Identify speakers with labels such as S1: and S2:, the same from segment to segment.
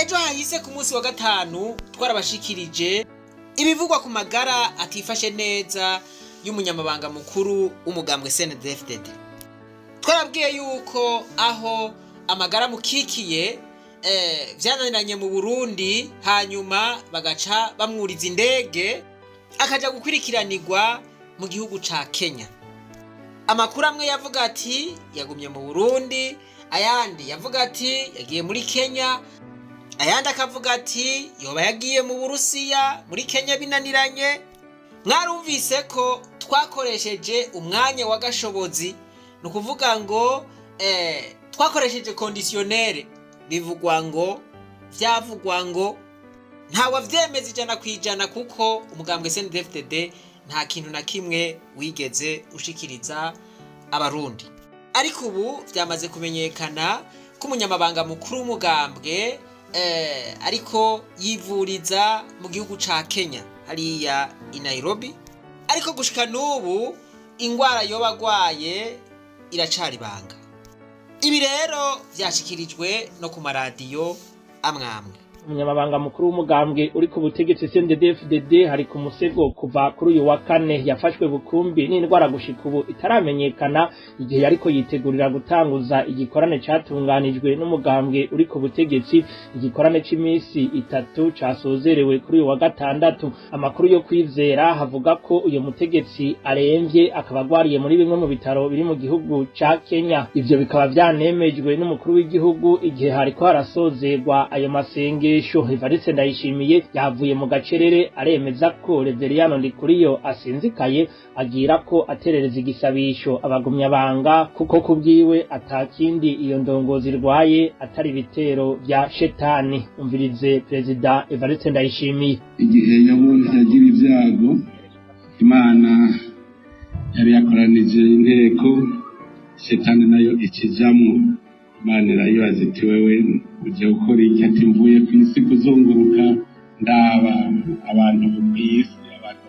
S1: ejo hahise ku munsi wa gatanu twarabashikirije ibivugwa ku magara atifashe neza y'umunyamabanga mukuru w'umugambwe CNDFDD. Twarabwiye yuko aho amagara mukikiye vyananiranye mu Burundi, hanyuma bagaca bamwuriza indege akaja gukwirikiranirwa mu gihugu ca Kenya. Amakuru amwe yavuga ati yagumye mu Burundi, ayandi yavuga ati yagiye muri Kenya, ayandi akavuga ati yoba yagiye mu Burusiya, muri Kenya binaniranye. Mwarumvise ko twakoresheje umwanya wa gashobozi, nukuvuga ngo twakoresheje conditionnel, bivugwa ngo vyavugwa ngo ntawe vyemeza 100% kuko umugambwe CNDFDD nta kintu na kimwe wigeze ushikiriza abarundi. Ariko ubu vyamaze kumenyekana ko umunyamabanga mukuru w'umugambwe ariko yivuriza mu gihugu ca Kenya hariya i Nairobi, ariko gushika n'ubu ingwara yobagwaye iracari banga. Ibi rero vyashikirijwe no ku maradiyo amwamwe.
S2: Umunyamabanga mukuru w'umugambwe uri ku butegetsi CNDFDD hari ku musego kuva kuri uyu wa kane yafashwe bukumbi n'indwara gushika ubu itaramenyekana, igihe yariko yitegurira gutanguza igikorane catunganijwe n'umugambwe uri ku butegetsi, igikorane c'imisi 3 casozerewe kuri uyu wa gatandatu. Amakuru yo kwizera havuga ko uyu mutegetsi aremvye akaba agwariye muri bimwe mu bitaro biri mu gihugu ca Kenya. Ivyo bikaba vyanemejwe n'umukuru w'igihugu igihe hariko harasozerwa ayo masenge. Evariste Ndayishimiye yavuye mu gacerere aremeza ko Reveriyano Ndikuriyo asinzikaye, agira ko aterereza igisabisho abagumyabanga kuko kubwiwe atakindi iyo ndongozi irwaye atari bitero vya shetani. Umvirize Perezida Evariste Ndayishimiye.
S3: Igihe yabonye yagira ibyago, Imana yari yakoranije inteko, shetani nayo ikijamwo. Imana irayibaza iti wewe uje gukora iki? Ati mvuye ku isi kuzunguruka ndaba abantu kw'isi, abantu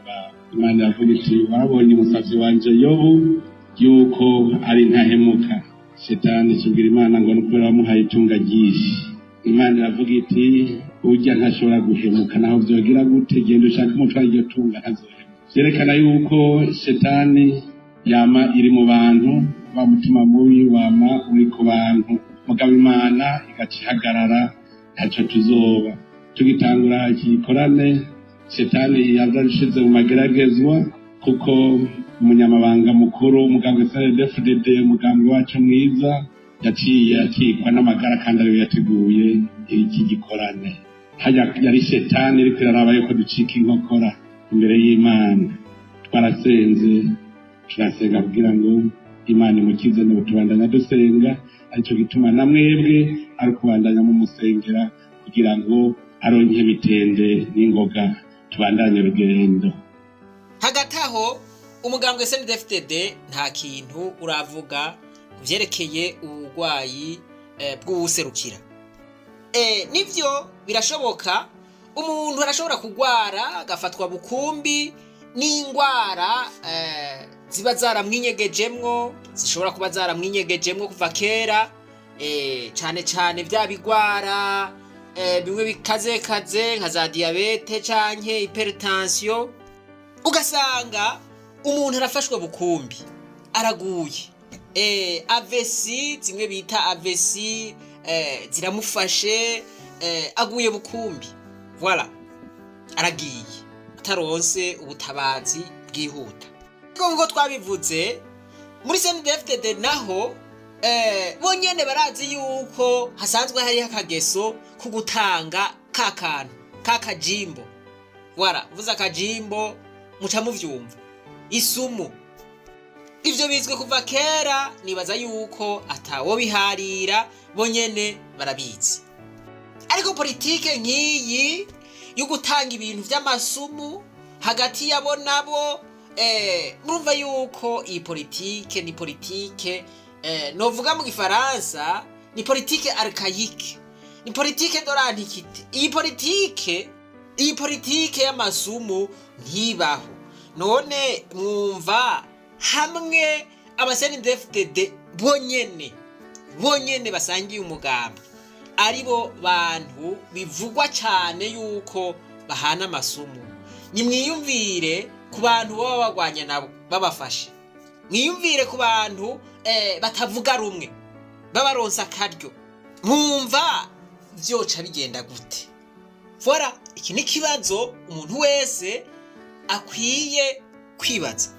S3: Imana yavuga iti wabonye umusavyi wanje Yobu yuko ari ntahemuka. Shetani kibwira Imana ngo nuko wamuhaye itunga ryinshi. Imana iravuga iti urya ntashobora guhemuka, naho vyogira gute? Genda ushaka umutwara iryo tunga ntazohemuka. Vyerekana yuko shetani yama iri mu bantu, wa mutima mubi wama uri ku bantu, mugabo Imana igacihagarara ntaco tuzoba. Tugitangura igikorane, shetani yazashize mu mageragezwa kuko umunyamabanga mukuru umugambwe CNDFDD, umugambwe wacu mwiza, yaciye akikwa n'amagara kandi ariwe yateguye iki gikorane. Yari shetani iriko iraraba yuko ducika inkokora imbere y'Imana. Twarasenze turasenga kugira ngo Imana imukize, no tubandanya dusenga, arico gituma namwebwe ari kubandanya mu musengera kugira ngo aronke bitende n'ingoga tubandanye urugendo.
S1: Hagati aho umugambwe CNDFDD nta kintu uravuga vyerekeye ubugwayi bw'uwuserukira. Nivyo birashoboka, umuntu arashobora kugwara agafatwa bukumbi n'ingwara ziba zaramwinyegejemwo, zishobora kuba zaramwinyegejemwo kuva kera, cane cane vya bigwara bimwe bikaze nka za diabete canke hypertension. Ugasanga umuntu arafashwe bukumbi araguye, AVC zimwe bita AVC ziramufashe, aguye bukumbi, voilà, aragiye ataronse ubutabazi bwihuta. Ngo twabivuze muri CNDFDD naho bonyene barazi yuko hasanzwe hari akageso ku gutanga kakantu kakajimbo, voilà, uvuza akajimbo muca muvyumva, isumu. Ivyo bizwe kuva kera, nibaza yuko atawo biharira, bonyene barabizi. Ariko politike nk'iyi yo gutanga ibintu vy'amasumu hagati yabo nabo, murumva yuko iyi politike ni politike novuga mu gifaransa ni politike archaïque, ni politike de l'antiquité. Iyi politike y'amasumu ntibaho. None mwumva hamwe aba CNDFDD bonyene basangiye umugambi aribo bantu bivugwa cyane yuko bahana amasumu. Nimwiyumvire ku bantu baba bagwanya nabo babafashe, mwiyumvire ku bantu batavuga rumwe babaronsa akaryo, mwumva vyoca bigenda gute? Voilà, iki ni kibazo umuntu wese akwiye kwibaza.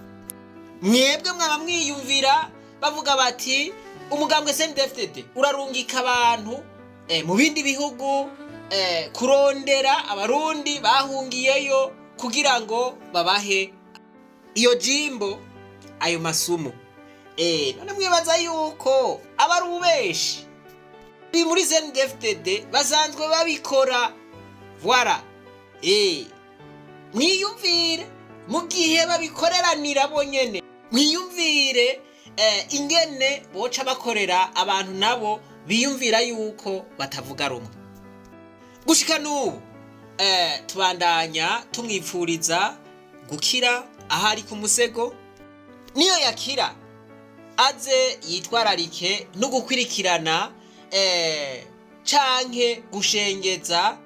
S1: Mwebwe mwaba mwiyumvira bavuga bati umugambwe CNDFDD urarungika abantu mu bindi bihugu kurondera abarundi bahungiyeyo kugira ngo babahe iyo jimbo ayo masumu. None mwibaza yuko abarubeshi muri CNDFDD basanzwe babikora. Voilà, mwiyumvire mu gihe babikoreranira bonyene, mwiyumvire ingene boca bakorera abantu nabo biyumvira yuko batavuga rumwe. Gushika n'ubu tubandanya tumwipfuriza gukira ahari ku musego, niyo yakira aze yitwararike no gukwirikirana canke gushengeza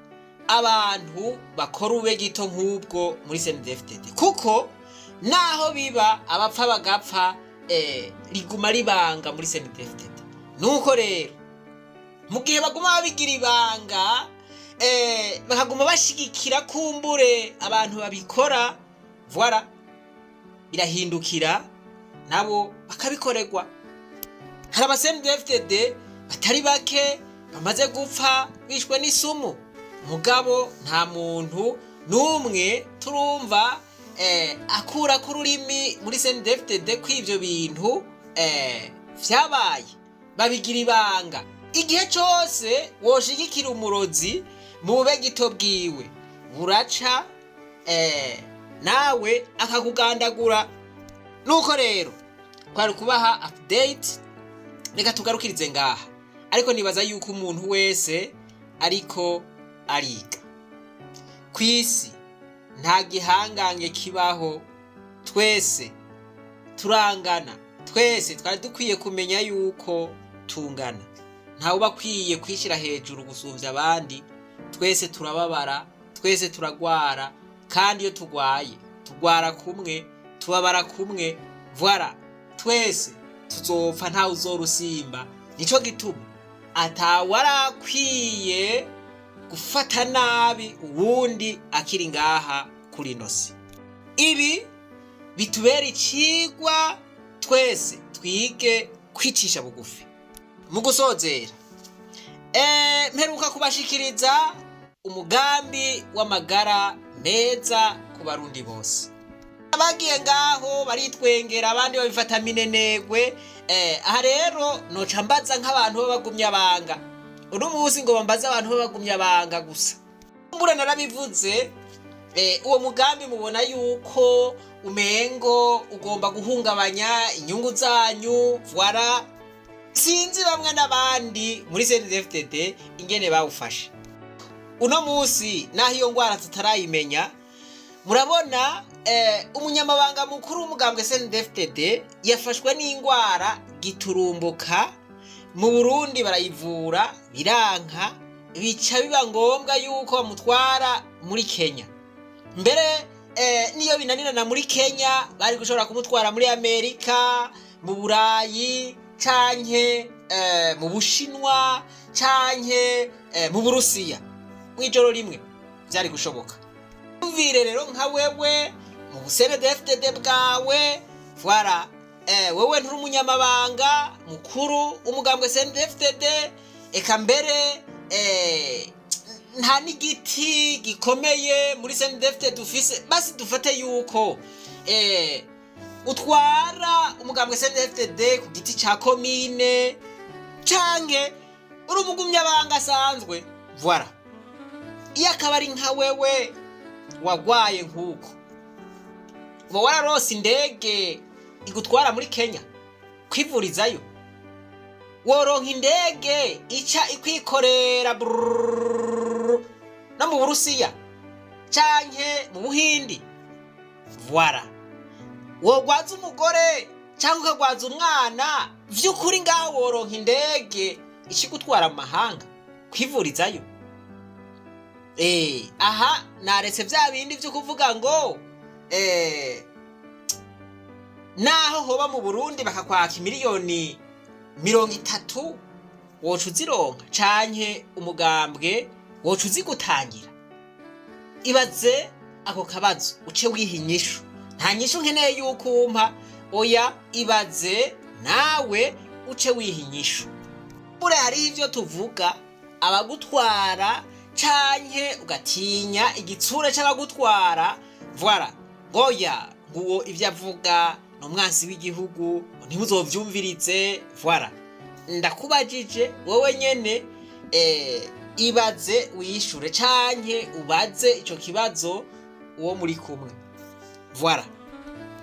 S1: abantu bakora ube gito nk'ubwo muri CNDFDD, kuko naho biba abapfa bagapfa riguma ribanga muri CNDFDD. Nuko rero mu gihe baguma babigira ibanga bakaguma bashigikira kumbure abantu babikora, voilà, birahindukira nabo bakabikorerwa. Hari aba CNDFDD batari bake bamaze gupfa bishwe n'isumu, mugabo nta muntu n'umwe turumva akura ku rurimi muri CNDFDD kw'ivyo bintu vyabaye. Babigira ibanga. Igihe cyose woshigikira umurozi mu bube gito bwiwe buraca nawe akakugandagura. Nuko rero kwari kubaha update, reka tugarukirize ngaha, ariko nibaza yuko umuntu wese ariko ariga kwisi nta gihangange kibaho, twese turangana, twese twari dukwiye kumenya yuko tungana, ntawe bakwiye kwishira hejuru gusumvya abandi. Twese turababara, twese turagwara, kandi iyo tugwara kumwe, tubabara kumwe. Voilà, twese tuzopfa ntawe uzorusimba. Nico gituma atawarakwiye gufata nabi uwundi akiri ngaha kuri nosi. Ibi bitubera icigwa, twese twige kwicisha bugufi. Mu gusozera mperuka kubashikiriza umugambi w'amagara meza ku barundi bose. Abagiye ngaho baritwengera, abandi babifata minenegwe. Aha rero noca mbaza nk'abantu babagumya banga. Uno munsi ngo bambaza abantu babagumya banga gusa. Mbura narabivuze, uwo mugambi mubona yuko umengo ugomba guhungabanya inyungu zanyu. Voilà, sinzi bamwe n'abandi muri CNDFDD ingene bawufashe. Uno munsi naho iyo ngwara tutarayimenya, murabona umunyamabanga mukuru w'umugambwe CNDFDD yafashwe n'ingwara giturumbuka mu Burundi, barayivura biranka, bica biba ngombwa yuko bamutwara muri Kenya. Mbere niyo binanirana muri Kenya, bari gushobora kumutwara muri Amerika, mu Burayi, canke mu Bushinwa, canke mu Burusiya. Mwijoro rimwe byari gushoboka. Umvire rero nka wewe mu CNDFDD bwawe, voilà, wewe nturi umunyamabanga mukuru umugambwe CNDFDD, eka mbere nta n'igiti gikomeye muri CNDFDD dufise. Basi dufate yuko utwara umugambwe CNDFDD ku giti ca komine, canke uri umugumyabanga asanzwe. Voilà, iyo akaba ari nka wewe wagwaye nk'uko, uba wararose indege igutwara muri Kenya kwivurizayo, woronka indege ica ikwikorera no mu Burusiya canke mu Buhindi. Voilà, wogwaza umugore cyangwa ukagwaza umwana, vy'ukuri ngaho woronka indege ikigutwara mu mahanga kwivurizayo. Aha naretse vya bindi vyo kuvuga ngo naho hoba mu Burundi bakakwaka miliyoni 30 woca uzironka canke umugambwe woca uzigutangira. Ibaze ako kabazo uce wiha inyishu. Nta nyishu nkeneye yuko umpa, oya ibaze nawe uce wiha inyishu. Bure hari ivyo tuvuga abagutwara canke ugatinya igitsure c'abagutwara, voilà ngoya nguwo ivyo avuga no mwansi w'igihugu ntimuzovyumvirize, voilà. Ndakubajije wowe nyene ibaze wishure canke ubaze ico kibazo uwo muri kumwe, voilà.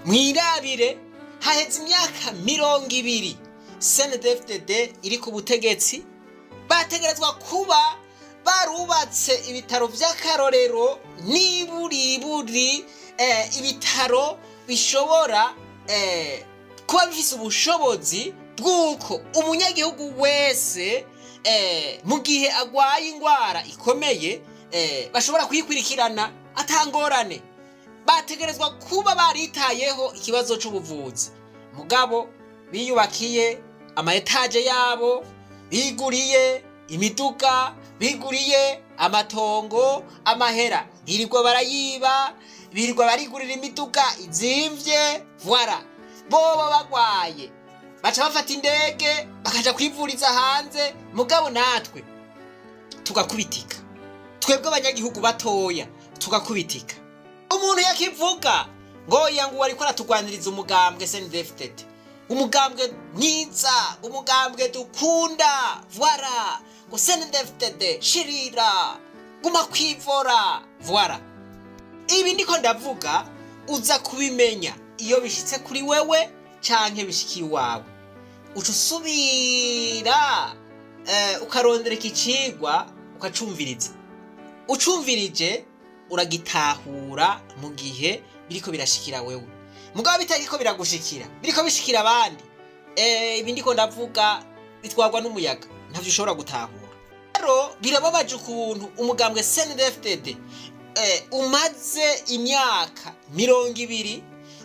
S1: Mwirabire haheze imyaka 20 CNDFDD iri ku butegetsi, bategerezwa kuba barubatse ibitaro vy'akarorero niburiburi, ibitaro bishobora kuba bifise ubushobozi bw'uko umunyagihugu wese mu gihe agwaye ingwara ikomeye bashobora kuyikurikirana atangorane. Bategerezwa kuba baritayeho ikibazo c'ubuvuzi, mugabo biyubakiye ama etage yabo, biguriye imiduga, biguriye amatongo, amahera birirwa barayiba, birirwa barigurira imiduga izimvye, voilà. Bobo bagwaye baca bafata indege bakaja kwivuriza hanze, mugabo natwe tugakubitika, twebwe abanyagihugu batoya tugakubitika. Umuntu yakivuga ngo yangu ariko aratugwaniriza umugambwe CNDFDD, umugambwe mwiza, umugambwe dukunda, voilà, ngo CNDFDD shirira guma kwivora, voilà. Ibi ndiko ndavuga uza kubimenya iyo bishitse kuri wewe canke bishikiye wawe, uca usubira ukarondera ikicigwa ukacumviriza. Ucumvirije uragitahura mu gihe biriko birashikira wewe, mugabo bitariko biragushikira, biriko bishikira abandi, ibi ndiko ndavuga bitwarwa n'umuyaga, ntavyo ushobora gutahura. Rero birababaje ukuntu umugambwe CNDFDD umaze imyaka 20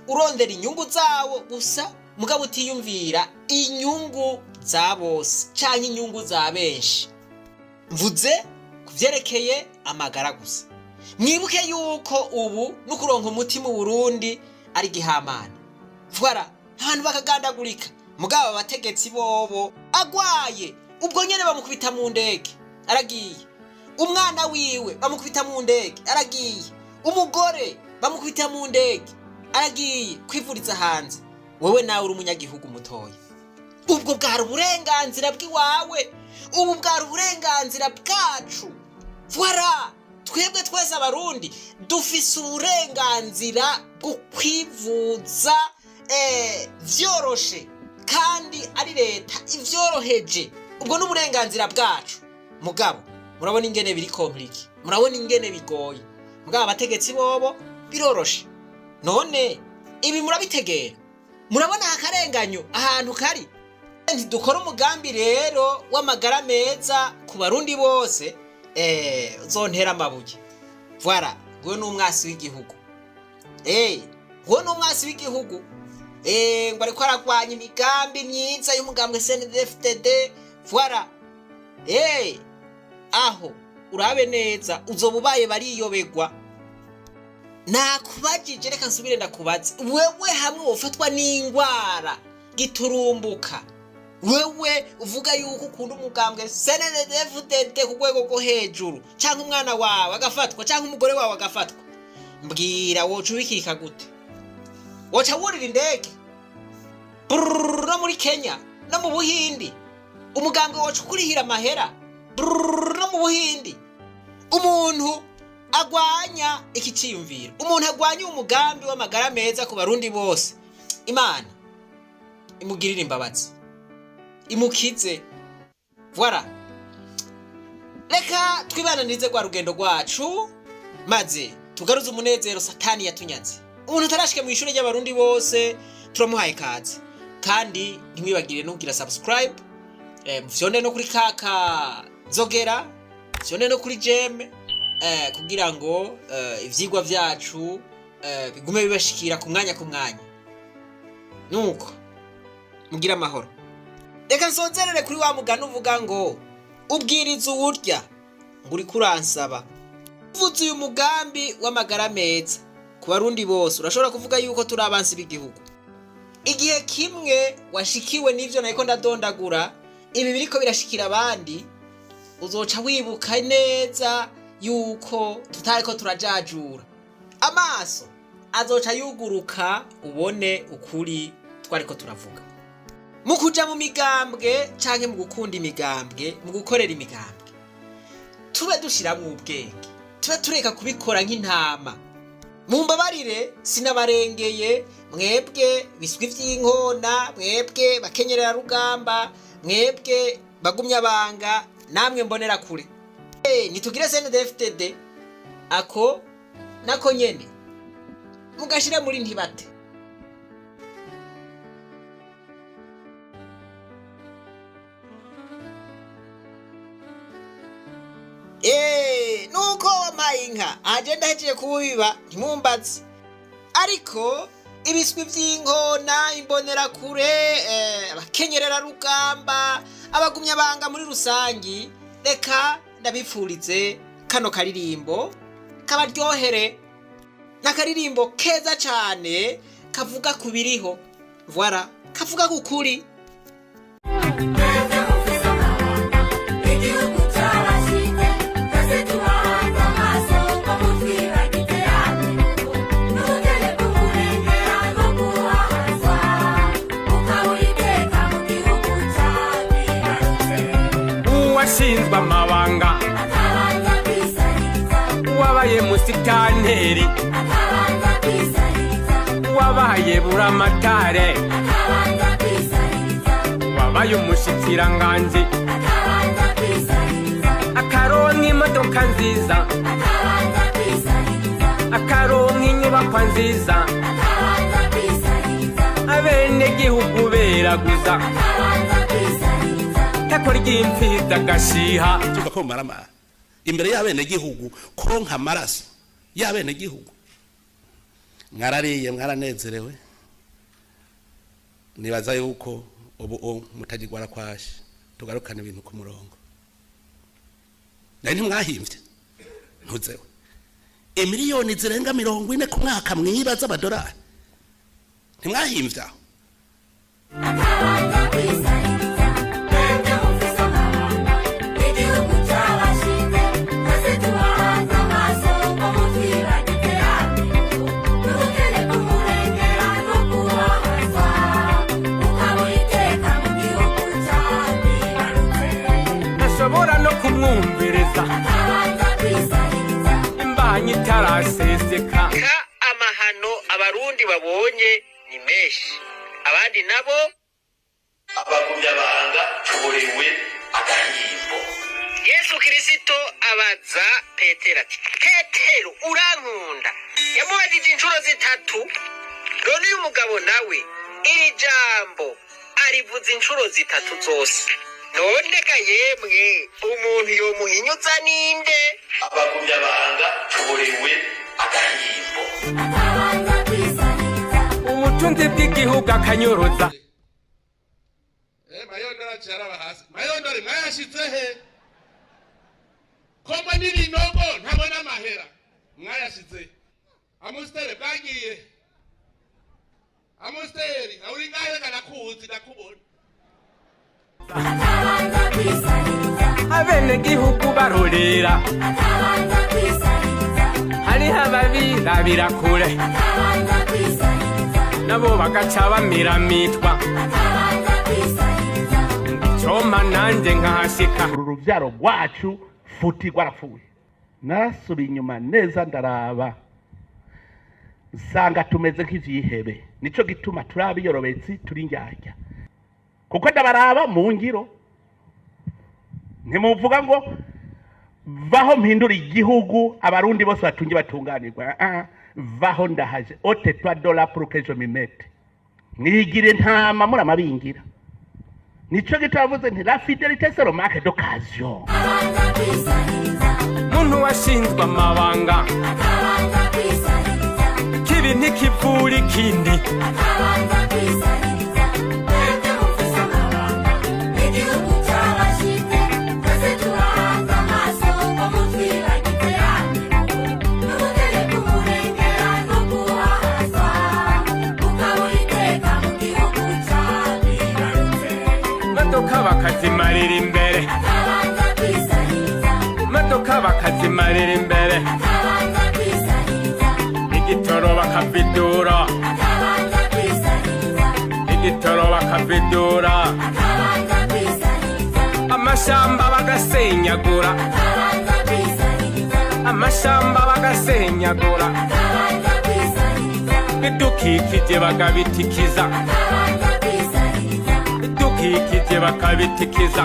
S1: urondera inyungu zawo gusa, mugabo utiyumvira inyungu za bose canke inyungu za benshi. Mvuze kuvyerekeye amagara gusa. Mwibuke yuko ubu nukuronka umuti mu Burundi ari gihamana, voilà. Abantu bakagandagurika, mugabo abategetsi bobo agwaye ubwo nyene bamukubita mu ndege aragiye, umwana wiwe bamukubita mu ndege aragiye, umugore bamukubita mu ndege aragiye kwivuriza hanze. Wewe nawe uri umunyagihugu mutoya, ubwo bwari uburenganzira bw'iwawe, ubu bwari uburenganzira bwacu, voilà. Twebwe twese abarundi dufise uburenganzira bwo kwivuza vyoroshe kandi ari leta ivyoroheje, ubwo n'uburenganzira bwacu. Mugabo murabona ingene biri compliqué, murabona ingene bigoye, mugabo abategetsi bobo biroroshe. None ibi murabitegera, murabona akarenganyo ahantu kari. Ntidukora umugambi rero w'amagara meza ku barundi bose, zontera amabuye, voilà. Gwe n'umwasi w'igihugu, gwe n'umwasi w'igihugu, ngo ariko aragwanya imigambi myiza y'umugambwe CNDFDD, voilà. Aho urabe neza uzoba ubaye bariyobegwa. Nakubajije, reka nsubire ndakubaze, wewe hamwe wofatwa n'ingwara giturumbuka, wewe uvuga yuko ukunda umugambwe CNDFDD ku rwego rwo hejuru, canke umwana wawe agafatwa, canke umugore wawe agafatwa, mbwira woca ubikika gute? Woca wurira indege no muri Kenya no mu Buhindi, umugambwe woca ukurihira amahera no mu Buhindi? Umuntu agwanya iki ciyumviro, umuntu agwanya umugambi w'amagara meza ku barundi bose, Imana imugirira imbabazi, imukize, voilà. Reka twibananize kwa rugendo rwacu maze tugaruze umunezero satani yatunyaze. Umuntu utarashike mu ishure ry'abarundi bose turamuhaye kaze, kandi ntimwibagire no kugira subscribe, mufyonde no kuri kaka zogera sione no kuri jeme kugira ngo ivyigwa vyacu bigume bibashikira ku mwanya nuko mugira amahoro. Reka nsozerere kuri wa mugani uvuga ngo ubwiriza uwurya ngo uri kuransaba. Uvuze uyu mugambi w'amagara meza ku barundi bose urashobora kuvuga yuko turi abansi b'igihugu. Igihe kimwe washikiwe n'ivyo nariko ndadondagura ibi biriko birashikira abandi, uzoca wibuka neza yuko tutariko turajajura. Amaso azoca yuguruka ubone ukuri twariko turavuga. Mu kuja mu migambwe canke mu gukunda imigambwe, mu gukorera imigambwe, tube dushiramwo ubwenge, tube tureka kubikora nk'intama. Mumbabarire sinabarengeye mwebwe biswi vy'inkona, mwebwe bakenyerera rugamba, mwebwe bagumya banga, namwe mbonera kure. Nitugire CNDFDD ako nako nyene mugashira muri ntibate. Nuko wamayinka agenda hejeje kubiba ntimumbazi, ariko ibiswi vy'inkona, imbonera kure, abakenyerera rugamba, abagumya banga muri rusangi, reka ndabipfurize kano karirimbo kabaryohere. Nakaririmbo keza cane kavuga kubiriho, voilà, kavuga kukuri.
S4: Uwashinzwe amabanga wabaye musitanteri, wabaye buramatare, wabaye umushikiranganje, akaronka imodoka nziza, akaronka inyubakwa nziza, abenegihugu beraguza, takora ry'imfizi agashiha
S5: ko marama imbere y'abenegihugu kuronka amaraso y'abenegihugu. Mwarariye mwaranezerewe, nibaza yuko ubu mutagirwara kwashi tugarukana ibintu ku murongo. Nari ntimwahimvye ntuzewe miliyoni zirenga 40 ku mwaka mwibaza amadolari, ntimwahimvye aho.
S4: Nashobora no kumwumviriza imbanyi itaraseseka.
S1: Amahano abarundi babonye ni menshi, abandi nabo
S5: Abagumya banga tuborewe agahimbo.
S1: Yesu Kristo abaza Petero ati, Petero urankunda? Yamubajije inshuro 3. None uyu mugabo nawe iri jambo arivuze inshuro 3 zose. None ga yemwe umuntu yomuhinyuza ninde?
S5: Abagumya banga tuborewe agahimbo.
S4: Ubutunzi bw'igihugu akanyoroza.
S5: Mayondora cyaraba hasi. Mayondora mwayashitse he? Koma n'ibinogo ntabona amahera. Mwayashitse. Amustere bwagiye. Amustere uri ngahe kanakuzi nakubona.
S4: Abenegihugu barorera, hariho ababirabira kure, nabo bagaca bamiramitwa. Icoma nanje nkahashika.
S6: Uruvyaro rwacu futi rwarapfuye. Nasubiye inyuma neza ndaraba, nsanga tumeze nk'ivyihebe. Nico gituma turabiyorobetsi turi njyajya, kuko ndabaraba mu ngiro. Ntimuvuga ngo vaho mpindura igihugu abarundi bose batunge batunganirwa. Vaho ndahaje $3 pour que je me mette. Nigire ntama muri amabingira. nico gitavuze nti la fidelité c'est le marque d'occasion.
S4: muntu washinzwe amabanga kibi ntikivura ikindi imodoka bakazimarira imbere imodoka bakazimarira imbere igitoro bakavidura igitoro bakavidura amashamba bagasenyagura amashamba bagasenyagura bidukikije bagabitikiza bidukikije bakabitikiza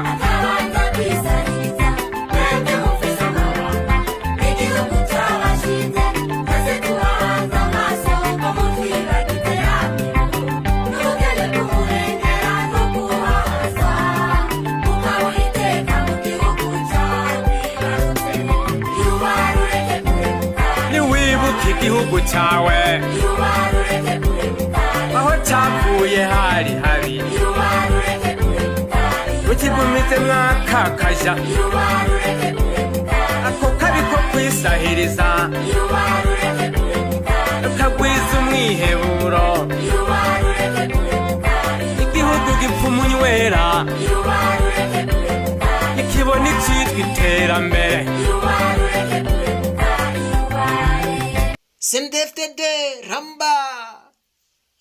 S4: igihugu cyawe aho cyavuye hari habi ukigumize mwakakaja ako kabi ko kwisahiriza ukagwiza umwiheburo igihugu gipfa umunywera ikibona icyitwa iterambere.
S1: CNDFDD ramba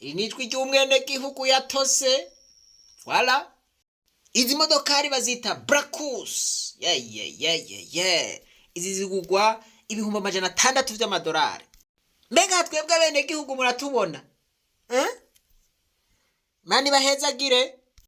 S1: iri nijwi ry'umwenegihugu yatose. Voilà, izi modokari bazita Bracus. Izi zigugwa ibihumbi 600 vy'amadolari. Mbega twebwe abenegihugu muratubona? Mani bahezagire.